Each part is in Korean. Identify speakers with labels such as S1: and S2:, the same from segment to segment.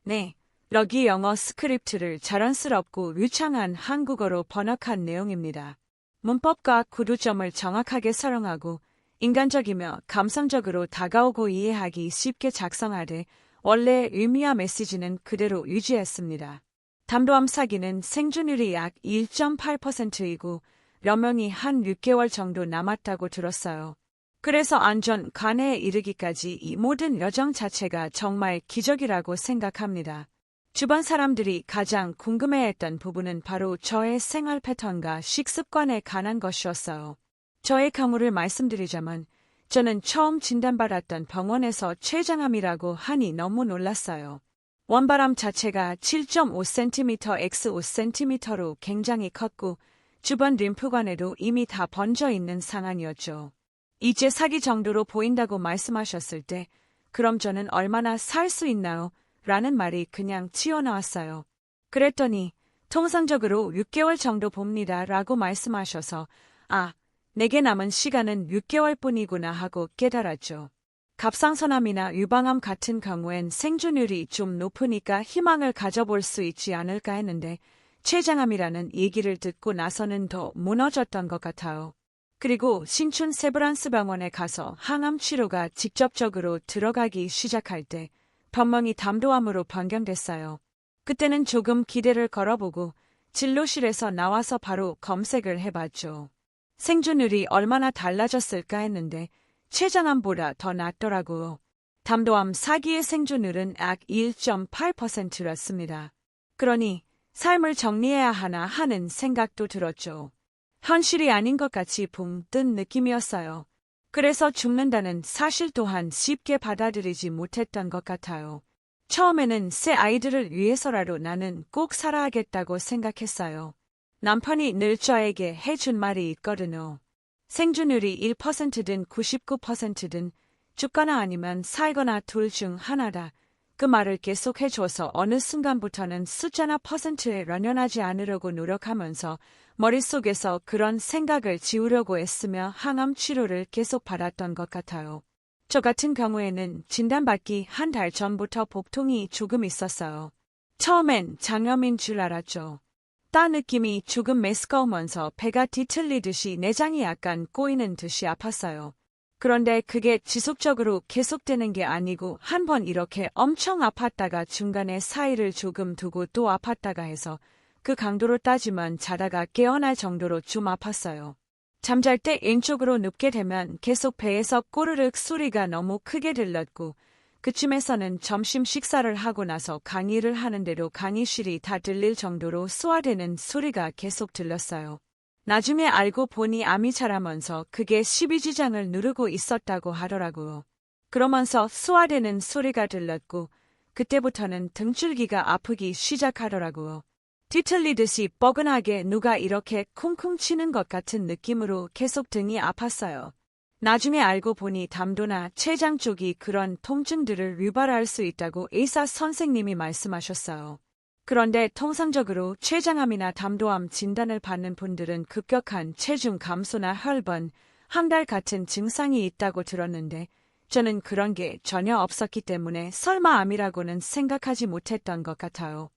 S1: 네, 럭이 영어 스크립트를 자연스럽고 유창한 한국어로 번역한 내용입니다. 문법과 구두점을 정확하게 사용하고 인간적이며 감성적으로 다가오고 이해하기 쉽게 작성하되 원래 의미와 메시지는 그대로 유지했습니다. 담도암 사기는 생존율이 약 1.8%이고 여명이 한 6개월 정도 남았다고 들었어요. 그래서 안전 관해에 이르기까지 이 모든 여정 자체가 정말 기적이라고 생각합니다. 주변 사람들이 가장 궁금해했던 부분은 바로 저의 생활 패턴과 식습관에 관한 것이었어요. 저의 경우를 말씀드리자면 저는 처음 진단받았던 병원에서 췌장암이라고 하니 너무 놀랐어요. 원바람 자체가 7.5cm x 5cm로 굉장히 컸고 주변 림프관에도 이미 다 번져 있는 상황이었죠. 이제 사기 정도로 보인다고 말씀하셨을 때 그럼 저는 얼마나 살 수 있나요? 라는 말이 그냥 튀어나왔어요. 그랬더니 통상적으로 6개월 정도 봅니다 라고 말씀하셔서 내게 남은 시간은 6개월뿐이구나 하고 깨달았죠. 갑상선암이나 유방암 같은 경우엔 생존율이 좀 높으니까 희망을 가져볼 수 있지 않을까 했는데 췌장암이라는 얘기를 듣고 나서는 더 무너졌던 것 같아요. 그리고 신촌 세브란스 병원에 가서 항암 치료가 직접적으로 들어가기 시작할 때 병명이 담도암으로 변경됐어요. 그때는 조금 기대를 걸어보고 진료실에서 나와서 바로 검색을 해봤죠. 생존율이 얼마나 달라졌을까 했는데 췌장암보다 더 낫더라고요. 담도암 사기의 생존율은 약 1.8%였습니다. 그러니 삶을 정리해야 하나 하는 생각도 들었죠. 현실이 아닌 것 같이 붕 뜬 느낌이었어요. 그래서 죽는다는 사실 또한 쉽게 받아들이지 못했던 것 같아요. 처음에는 새 아이들을 위해서라도 나는 꼭 살아야겠다고 생각했어요. 남편이 늘 저에게 해준 말이 있거든요. 생존율이 1%든 99%든 죽거나 아니면 살거나 둘 중 하나다. 그 말을 계속 해줘서 어느 순간부터는 숫자나 퍼센트에 연연하지 않으려고 노력하면서 머릿속에서 그런 생각을 지우려고 애쓰며 항암 치료를 계속 받았던 것 같아요. 저 같은 경우에는 진단받기 한 달 전부터 복통이 조금 있었어요. 처음엔 장염인 줄 알았죠. 땀 느낌이 조금 메스꺼우면서 배가 뒤틀리듯이 내장이 약간 꼬이는 듯이 아팠어요. 그런데 그게 지속적으로 계속되는 게 아니고 한 번 이렇게 엄청 아팠다가 중간에 사이를 조금 두고 또 아팠다가 해서 그 강도로 따지면 자다가 깨어날 정도로 좀 아팠어요. 잠잘 때 왼쪽으로 눕게 되면 계속 배에서 꼬르륵 소리가 너무 크게 들렸고 그쯤에서는 점심 식사를 하고 나서 강의를 하는데도 강의실이 다 들릴 정도로 소화되는 소리가 계속 들렸어요. 나중에 알고 보니 암이 자라면서 그게 십이지장을 누르고 있었다고 하더라고요. 그러면서 소화되는 소리가 들렸고 그때부터는 등줄기가 아프기 시작하더라고요. 뒤틀리듯이 뻐근하게 누가 이렇게 쿵쿵 치는 것 같은 느낌으로 계속 등이 아팠어요. 나중에 알고 보니 담도나 췌장 쪽이 그런 통증들을 유발할 수 있다고 의사 선생님이 말씀하셨어요. 그런데 통상적으로 췌장암이나 담도암 진단을 받는 분들은 급격한 체중 감소나 혈변, 항달 같은 증상이 있다고 들었는데 저는 그런 게 전혀 없었기 때문에 설마 암이라고는 생각하지 못했던 것 같아요.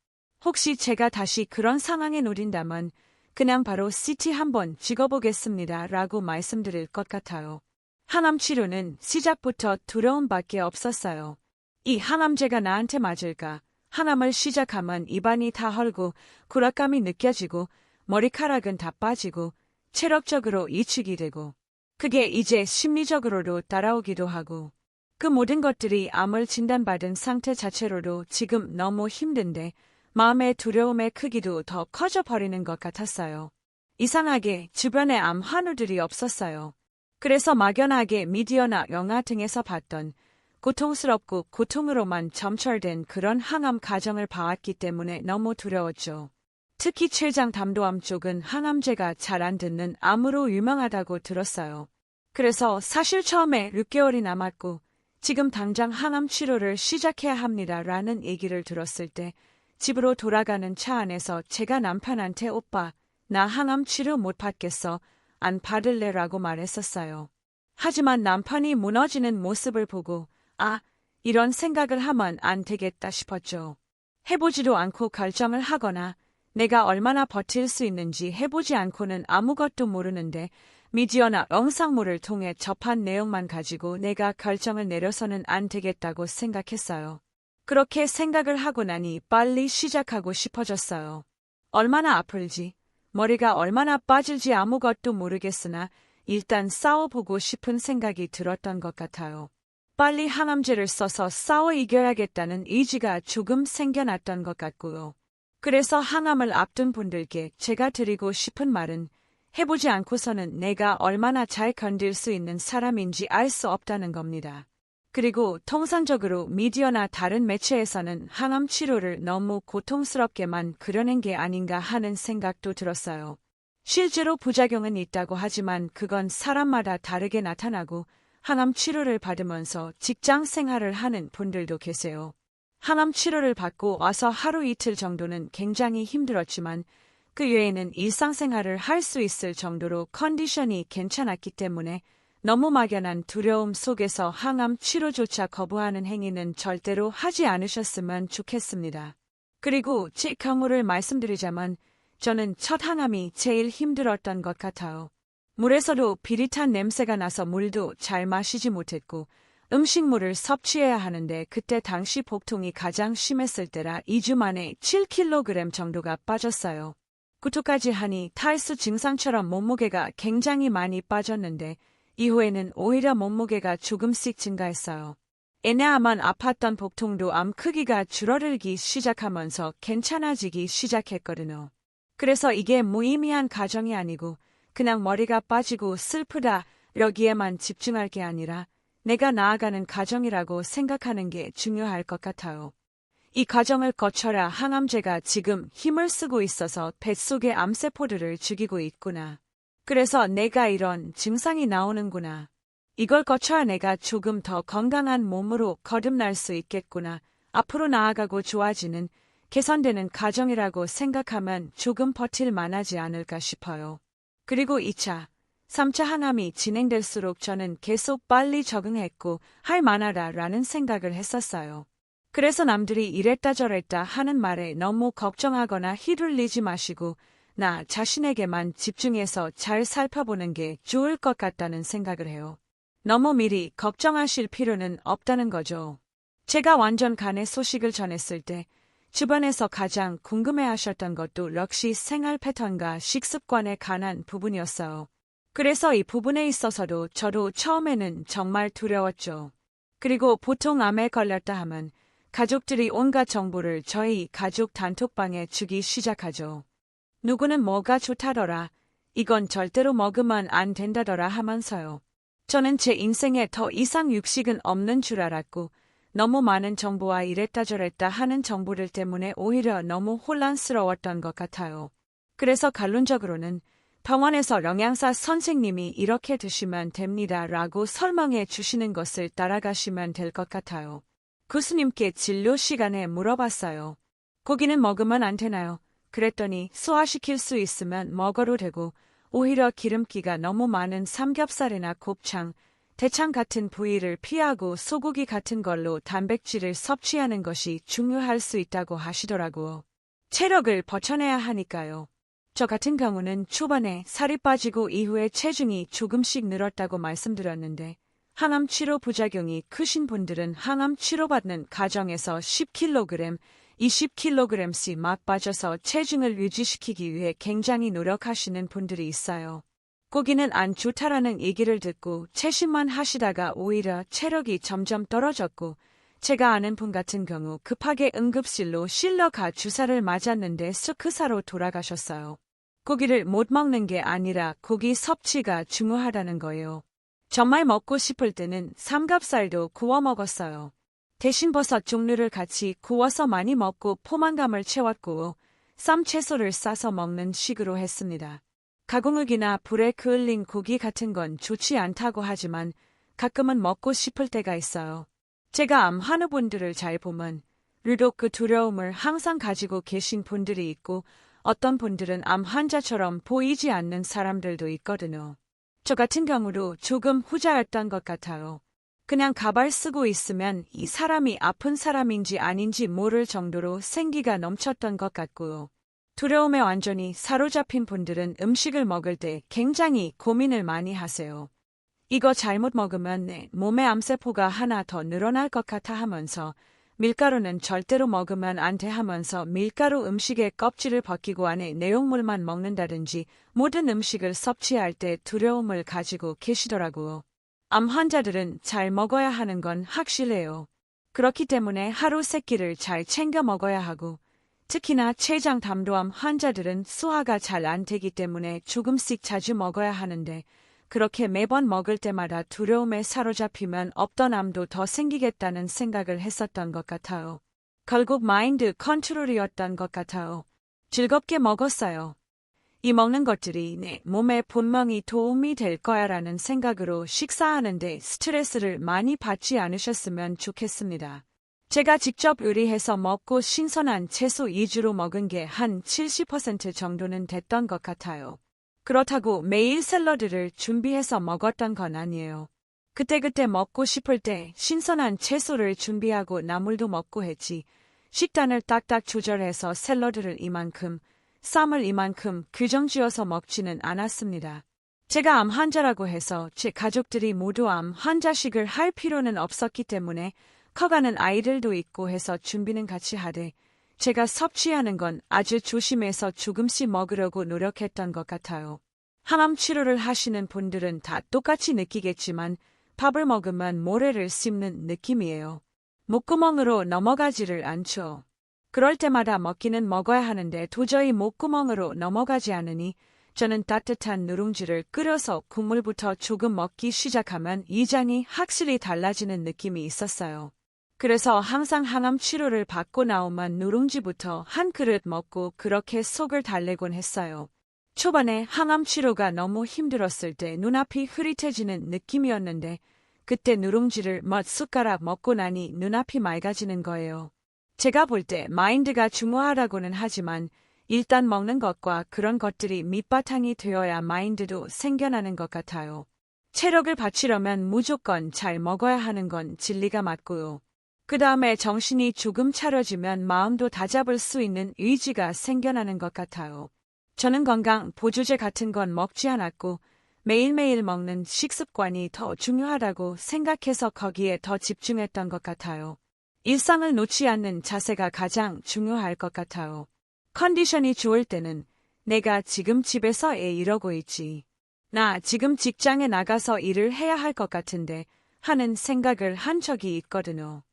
S1: 혹시 제가 다시 그런 상황에 놓인다면 그냥 바로 CT 한번 찍어보겠습니다 라고 말씀드릴 것 같아요. 항암 치료는 시작부터 두려움밖에 없었어요. 이 항암제가 나한테 맞을까? 항암을 시작하면 입안이 다 헐고 굴악감이 느껴지고 머리카락은 다 빠지고 체력적으로 이축이 되고 그게 이제 심리적으로도 따라오기도 하고 그 모든 것들이 암을 진단받은 상태 자체로도 지금 너무 힘든데 마음의 두려움의 크기도 더 커져버리는 것 같았어요. 이상하게 주변에 암 환우들이 없었어요. 그래서 막연하게 미디어나 영화 등에서 봤던 고통스럽고 고통으로만 점철된 그런 항암 과정을 봐왔기 때문에 너무 두려웠죠. 특히 췌장 담도암 쪽은 항암제가 잘 안 듣는 암으로 유명하다고 들었어요. 그래서 사실 처음에 6개월이 남았고 지금 당장 항암 치료를 시작해야 합니다 라는 얘기를 들었을 때 집으로 돌아가는 차 안에서 제가 남편한테 오빠, 나 항암 치료 못 받겠어. 안 받을래 라고 말했었어요. 하지만 남편이 무너지는 모습을 보고 이런 생각을 하면 안 되겠다 싶었죠. 해보지도 않고 결정을 하거나 내가 얼마나 버틸 수 있는지 해보지 않고는 아무것도 모르는데 미디어나 영상물을 통해 접한 내용만 가지고 내가 결정을 내려서는 안 되겠다고 생각했어요. 그렇게 생각을 하고 나니 빨리 시작하고 싶어졌어요. 얼마나 아플지, 머리가 얼마나 빠질지 아무것도 모르겠으나 일단 싸워보고 싶은 생각이 들었던 것 같아요. 빨리 항암제를 써서 싸워 이겨야겠다는 의지가 조금 생겨났던 것 같고요. 그래서 항암을 앞둔 분들께 제가 드리고 싶은 말은 해보지 않고서는 내가 얼마나 잘 견딜 수 있는 사람인지 알 수 없다는 겁니다. 그리고 통상적으로 미디어나 다른 매체에서는 항암 치료를 너무 고통스럽게만 그려낸 게 아닌가 하는 생각도 들었어요. 실제로 부작용은 있다고 하지만 그건 사람마다 다르게 나타나고 항암 치료를 받으면서 직장 생활을 하는 분들도 계세요. 항암 치료를 받고 와서 하루 이틀 정도는 굉장히 힘들었지만 그 외에는 일상생활을 할 수 있을 정도로 컨디션이 괜찮았기 때문에 너무 막연한 두려움 속에서 항암 치료조차 거부하는 행위는 절대로 하지 않으셨으면 좋겠습니다. 그리고 제 경우를 말씀드리자면 저는 첫 항암이 제일 힘들었던 것 같아요. 물에서도 비릿한 냄새가 나서 물도 잘 마시지 못했고 음식물을 섭취해야 하는데 그때 당시 복통이 가장 심했을 때라 2주 만에 7kg 정도가 빠졌어요. 구토까지 하니 탈수 증상처럼 몸무게가 굉장히 많이 빠졌는데 이후에는 오히려 몸무게가 조금씩 증가했어요. 애매하만 아팠던 복통도 암 크기가 줄어들기 시작하면서 괜찮아지기 시작했거든요. 그래서 이게 무의미한 과정이 아니고 그냥 머리가 빠지고 슬프다 여기에만 집중할 게 아니라 내가 나아가는 과정이라고 생각하는 게 중요할 것 같아요. 이 과정을 거쳐라 항암제가 지금 힘을 쓰고 있어서 뱃속의 암세포들을 죽이고 있구나. 그래서 내가 이런 증상이 나오는구나. 이걸 거쳐야 내가 조금 더 건강한 몸으로 거듭날 수 있겠구나. 앞으로 나아가고 좋아지는, 개선되는 과정이라고 생각하면 조금 버틸 만하지 않을까 싶어요. 그리고 2차, 3차 항암이 진행될수록 저는 계속 빨리 적응했고 할 만하다라는 생각을 했었어요. 그래서 남들이 이랬다 저랬다 하는 말에 너무 걱정하거나 휘둘리지 마시고 나 자신에게만 집중해서 잘 살펴보는 게 좋을 것 같다는 생각을 해요. 너무 미리 걱정하실 필요는 없다는 거죠. 제가 완전 간의 소식을 전했을 때 주변에서 가장 궁금해하셨던 것도 역시 생활 패턴과 식습관에 관한 부분이었어요. 그래서 이 부분에 있어서도 저도 처음에는 정말 두려웠죠. 그리고 보통 암에 걸렸다 하면 가족들이 온갖 정보를 저희 가족 단톡방에 주기 시작하죠. 누구는 뭐가 좋다더라, 이건 절대로 먹으면 안 된다더라 하면서요. 저는 제 인생에 더 이상 육식은 없는 줄 알았고 너무 많은 정보와 이랬다 저랬다 하는 정보들 때문에 오히려 너무 혼란스러웠던 것 같아요. 그래서 결론적으로는 병원에서 영양사 선생님이 이렇게 드시면 됩니다 라고 설명해 주시는 것을 따라가시면 될 것 같아요. 교수님께 진료 시간에 물어봤어요. 고기는 먹으면 안 되나요? 그랬더니 소화시킬 수 있으면 먹어도 되고 오히려 기름기가 너무 많은 삼겹살이나 곱창, 대창 같은 부위를 피하고 소고기 같은 걸로 단백질을 섭취하는 것이 중요할 수 있다고 하시더라고요. 체력을 버텨내야 하니까요. 저 같은 경우는 초반에 살이 빠지고 이후에 체중이 조금씩 늘었다고 말씀드렸는데 항암 치료 부작용이 크신 분들은 항암 치료받는 과정에서 10kg, 20kg씩 막 빠져서 체중을 유지시키기 위해 굉장히 노력하시는 분들이 있어요. 고기는 안 좋다라는 얘기를 듣고 채식만 하시다가 오히려 체력이 점점 떨어졌고 제가 아는 분 같은 경우 급하게 응급실로 실려가 주사를 맞았는데 스크사로 돌아가셨어요. 고기를 못 먹는 게 아니라 고기 섭취가 중요하다는 거예요. 정말 먹고 싶을 때는 삼겹살도 구워 먹었어요. 대신 버섯 종류를 같이 구워서 많이 먹고 포만감을 채웠고 쌈 채소를 싸서 먹는 식으로 했습니다. 가공육이나 불에 그을린 고기 같은 건 좋지 않다고 하지만 가끔은 먹고 싶을 때가 있어요. 제가 암 환우분들을 잘 보면 유독 그 두려움을 항상 가지고 계신 분들이 있고 어떤 분들은 암 환자처럼 보이지 않는 사람들도 있거든요. 저 같은 경우도 조금 후자였던 것 같아요. 그냥 가발 쓰고 있으면 이 사람이 아픈 사람인지 아닌지 모를 정도로 생기가 넘쳤던 것 같고요. 두려움에 완전히 사로잡힌 분들은 음식을 먹을 때 굉장히 고민을 많이 하세요. 이거 잘못 먹으면 내 몸에 암세포가 하나 더 늘어날 것 같아 하면서 밀가루는 절대로 먹으면 안 돼 하면서 밀가루 음식의 껍질을 벗기고 안에 내용물만 먹는다든지 모든 음식을 섭취할 때 두려움을 가지고 계시더라고요. 암 환자들은 잘 먹어야 하는 건 확실해요. 그렇기 때문에 하루 3끼를 잘 챙겨 먹어야 하고 특히나 췌장 담도암 환자들은 소화가 잘 안 되기 때문에 조금씩 자주 먹어야 하는데 그렇게 매번 먹을 때마다 두려움에 사로잡히면 없던 암도 더 생기겠다는 생각을 했었던 것 같아요. 결국 마인드 컨트롤이었던 것 같아요. 즐겁게 먹었어요. 이 먹는 것들이 내 몸에 분명히 도움이 될 거야라는 생각으로 식사하는데 스트레스를 많이 받지 않으셨으면 좋겠습니다. 제가 직접 요리해서 먹고 신선한 채소 위주로 먹은 게 한 70% 정도는 됐던 것 같아요. 그렇다고 매일 샐러드를 준비해서 먹었던 건 아니에요. 그때그때 먹고 싶을 때 신선한 채소를 준비하고 나물도 먹고 했지. 식단을 딱딱 조절해서 샐러드를 이만큼, 쌈을 이만큼 규정지어서 먹지는 않았습니다. 제가 암 환자라고 해서 제 가족들이 모두 암 환자식을 할 필요는 없었기 때문에 커가는 아이들도 있고 해서 준비는 같이 하되 제가 섭취하는 건 아주 조심해서 조금씩 먹으려고 노력했던 것 같아요. 항암 치료를 하시는 분들은 다 똑같이 느끼겠지만 밥을 먹으면 모래를 씹는 느낌이에요. 목구멍으로 넘어가지를 않죠. 그럴 때마다 먹기는 먹어야 하는데 도저히 목구멍으로 넘어가지 않으니 저는 따뜻한 누룽지를 끓여서 국물부터 조금 먹기 시작하면 이 잔이 확실히 달라지는 느낌이 있었어요. 그래서 항상 항암 치료를 받고 나오면 누룽지부터 한 그릇 먹고 그렇게 속을 달래곤 했어요. 초반에 항암 치료가 너무 힘들었을 때 눈앞이 흐릿해지는 느낌이었는데 그때 누룽지를 몇 숟가락 먹고 나니 눈앞이 맑아지는 거예요. 제가 볼 때 마인드가 중요하다고는 하지만 일단 먹는 것과 그런 것들이 밑바탕이 되어야 마인드도 생겨나는 것 같아요. 체력을 받치려면 무조건 잘 먹어야 하는 건 진리가 맞고요. 그 다음에 정신이 조금 차려지면 마음도 다잡을 수 있는 의지가 생겨나는 것 같아요. 저는 건강 보조제 같은 건 먹지 않았고 매일매일 먹는 식습관이 더 중요하다고 생각해서 거기에 더 집중했던 것 같아요. 일상을 놓지 않는 자세가 가장 중요할 것 같아요. 컨디션이 좋을 때는 내가 지금 집에서 이러고 있지. 나 지금 직장에 나가서 일을 해야 할 것 같은데 하는 생각을 한 적이 있거든요.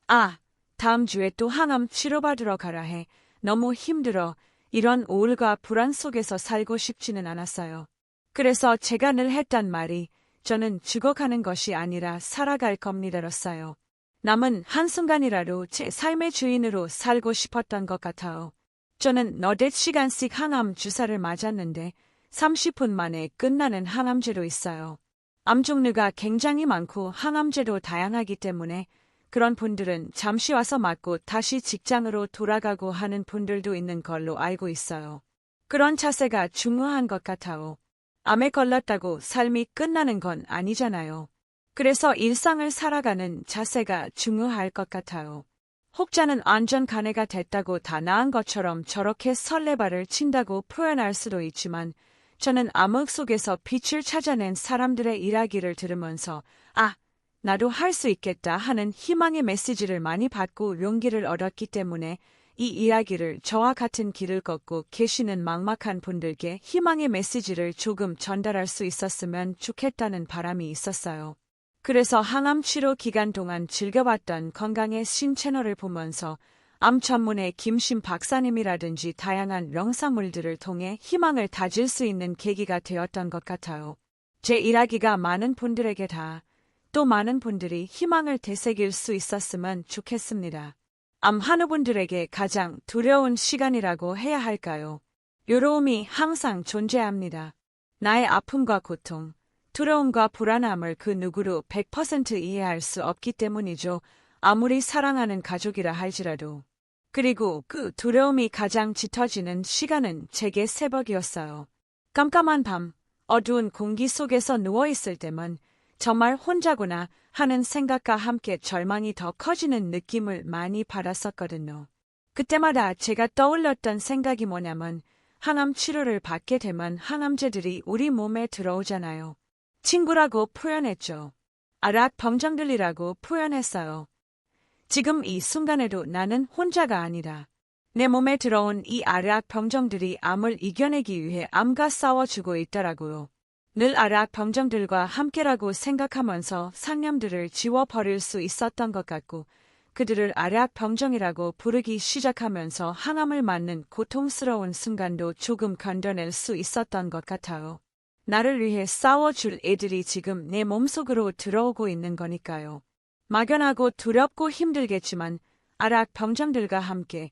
S1: 아, 다음 주에 또 항암 치료받으러 가라 해. 너무 힘들어. 이런 우울과 불안 속에서 살고 싶지는 않았어요. 그래서 제가 늘 했단 말이 저는 죽어가는 것이 아니라 살아갈 겁니다였어요. 남은 한순간이라도 제 삶의 주인으로 살고 싶었던 것 같아요. 저는 너댓 시간씩 항암 주사를 맞았는데 30분 만에 끝나는 항암제도 있어요. 암 종류가 굉장히 많고 항암제도 다양하기 때문에 그런 분들은 잠시 와서 맞고 다시 직장으로 돌아가고 하는 분들도 있는 걸로 알고 있어요. 그런 자세가 중요한 것 같아요. 암에 걸렸다고 삶이 끝나는 건 아니잖아요. 그래서 일상을 살아가는 자세가 중요할 것 같아요. 혹자는 안전 간해가 됐다고 다 나은 것처럼 저렇게 설레발을 친다고 표현할 수도 있지만 저는 암흑 속에서 빛을 찾아낸 사람들의 이야기를 들으면서 나도 할 수 있겠다 하는 희망의 메시지를 많이 받고 용기를 얻었기 때문에 이 이야기를 저와 같은 길을 걷고 계시는 막막한 분들께 희망의 메시지를 조금 전달할 수 있었으면 좋겠다는 바람이 있었어요. 그래서 항암 치료 기간 동안 즐겨봤던 건강의 신 채널을 보면서 암 전문의 김신 박사님이라든지 다양한 영상물들을 통해 희망을 다질 수 있는 계기가 되었던 것 같아요. 제 이야기가 많은 분들에게 또 많은 분들이 희망을 되새길 수 있었으면 좋겠습니다. 암 환우분들에게 가장 두려운 시간이라고 해야 할까요? 외로움이 항상 존재합니다. 나의 아픔과 고통, 두려움과 불안함을 그 누구도 100% 이해할 수 없기 때문이죠. 아무리 사랑하는 가족이라 할지라도. 그리고 그 두려움이 가장 짙어지는 시간은 제게 새벽이었어요. 깜깜한 밤, 어두운 공기 속에서 누워있을 때만 정말 혼자구나 하는 생각과 함께 절망이 더 커지는 느낌을 많이 받았었거든요. 그때마다 제가 떠올렸던 생각이 뭐냐면 항암 치료를 받게 되면 항암제들이 우리 몸에 들어오잖아요. 친구라고 표현했죠. 알약 병정들이라고 표현했어요. 지금 이 순간에도 나는 혼자가 아니라 내 몸에 들어온 이 알약 병정들이 암을 이겨내기 위해 암과 싸워주고 있더라고요. 늘 알약 병정들과 함께라고 생각하면서 상념들을 지워버릴 수 있었던 것 같고 그들을 알약 병정이라고 부르기 시작하면서 항암을 맞는 고통스러운 순간도 조금 견뎌낼 수 있었던 것 같아요. 나를 위해 싸워줄 애들이 지금 내 몸속으로 들어오고 있는 거니까요. 막연하고 두렵고 힘들겠지만 알약 병정들과 함께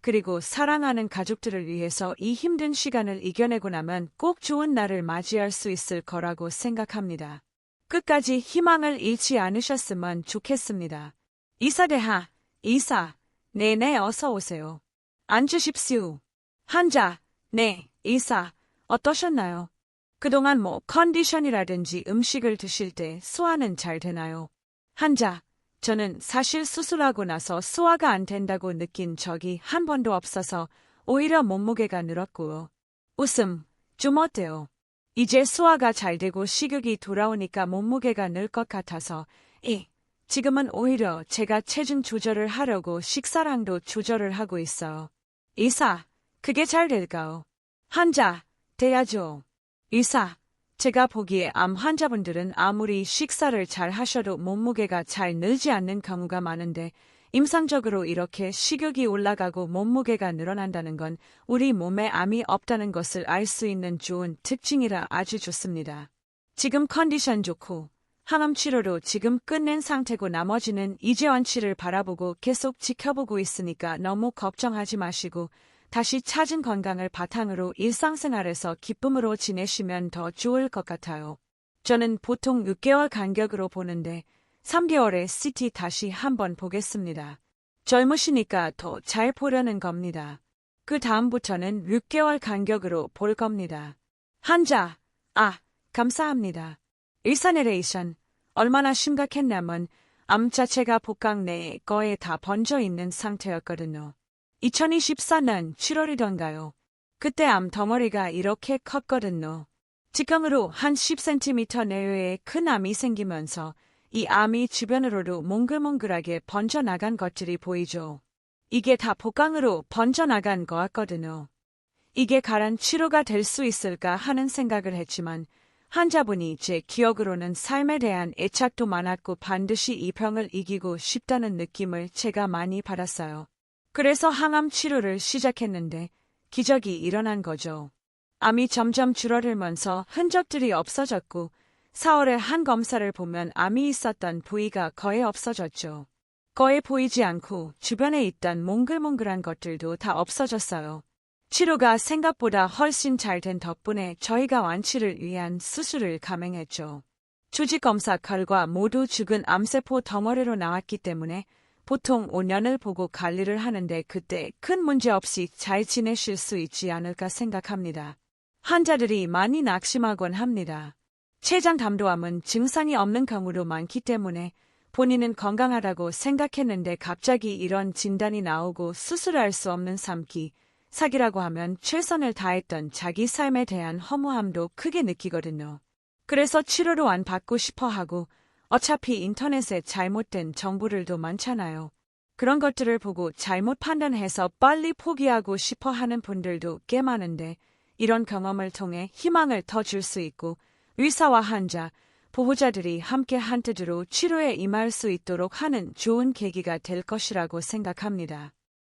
S1: 그리고 사랑하는 가족들을 위해서 이 힘든 시간을 이겨내고 나면 꼭 좋은 날을 맞이할 수 있을 거라고 생각합니다. 끝까지 희망을 잃지 않으셨으면 좋겠습니다. 이사대하, 이사, 네네 어서 오세요. 앉으십시오. 한자, 네, 이사, 어떠셨나요? 그동안 컨디션이라든지 음식을 드실 때 소화는 잘 되나요? 한자, 저는 사실 수술하고 나서 소화가 안 된다고 느낀 적이 한 번도 없어서 오히려 몸무게가 늘었고요. 웃음, 좀 어때요? 이제 소화가 잘 되고 식욕이 돌아오니까 몸무게가 늘 것 같아서 지금은 오히려 제가 체중 조절을 하려고 식사량도 조절을 하고 있어요. 이사, 그게 잘 될까요? 한자, 돼야죠. 이사, 제가 보기에 암 환자분들은 아무리 식사를 잘 하셔도 몸무게가 잘 늘지 않는 경우가 많은데 임상적으로 이렇게 식욕이 올라가고 몸무게가 늘어난다는 건 우리 몸에 암이 없다는 것을 알 수 있는 좋은 특징이라 아주 좋습니다. 지금 컨디션 좋고 항암 치료로 지금 끝낸 상태고 나머지는 이제 완치를 바라보고 계속 지켜보고 있으니까 너무 걱정하지 마시고 다시 찾은 건강을 바탕으로 일상생활에서 기쁨으로 지내시면 더 좋을 것 같아요. 저는 보통 6개월 간격으로 보는데 3개월에 CT 다시 한번 보겠습니다. 젊으시니까 더 잘 보려는 겁니다. 그 다음부터는 6개월 간격으로 볼 겁니다. 한자, 감사합니다. 일사내레이션, 얼마나 심각했냐면 암 자체가 복강 내에 거의 다 번져 있는 상태였거든요. 2024년 7월이던가요. 그때 암 덩어리가 이렇게 컸거든요. 직경으로 한 10cm 내외의 큰 암이 생기면서 이 암이 주변으로도 몽글몽글하게 번져나간 것들이 보이죠. 이게 다 복강으로 번져나간 거였거든요. 이게 과연 치료가 될 수 있을까 하는 생각을 했지만 환자분이 제 기억으로는 삶에 대한 애착도 많았고 반드시 이 병을 이기고 싶다는 느낌을 제가 많이 받았어요. 그래서 항암 치료를 시작했는데 기적이 일어난 거죠. 암이 점점 줄어들면서 흔적들이 없어졌고 4월에 한 검사를 보면 암이 있었던 부위가 거의 없어졌죠. 거의 보이지 않고 주변에 있던 몽글몽글한 것들도 다 없어졌어요. 치료가 생각보다 훨씬 잘 된 덕분에 저희가 완치를 위한 수술을 감행했죠. 조직검사 결과 모두 죽은 암세포 덩어리로 나왔기 때문에 보통 5년을 보고 관리를 하는데 그때 큰 문제 없이 잘 지내실 수 있지 않을까 생각합니다. 환자들이 많이 낙심하곤 합니다. 췌장 담도암은 증상이 없는 경우도 많기 때문에 본인은 건강하다고 생각했는데 갑자기 이런 진단이 나오고 수술할 수 없는 삶기, 사기라고 하면 최선을 다했던 자기 삶에 대한 허무함도 크게 느끼거든요. 그래서 치료를 안 받고 싶어 하고 어차피 인터넷에 잘못된 정보들도 많잖아요. 그런 것들을 보고 잘못 판단해서 빨리 포기하고 싶어 하는 분들도 꽤 많은데 이런 경험을 통해 희망을 더 줄 수 있고 의사와 환자, 보호자들이 함께 한뜻으로 치료에 임할 수 있도록 하는 좋은 계기가 될 것이라고 생각합니다.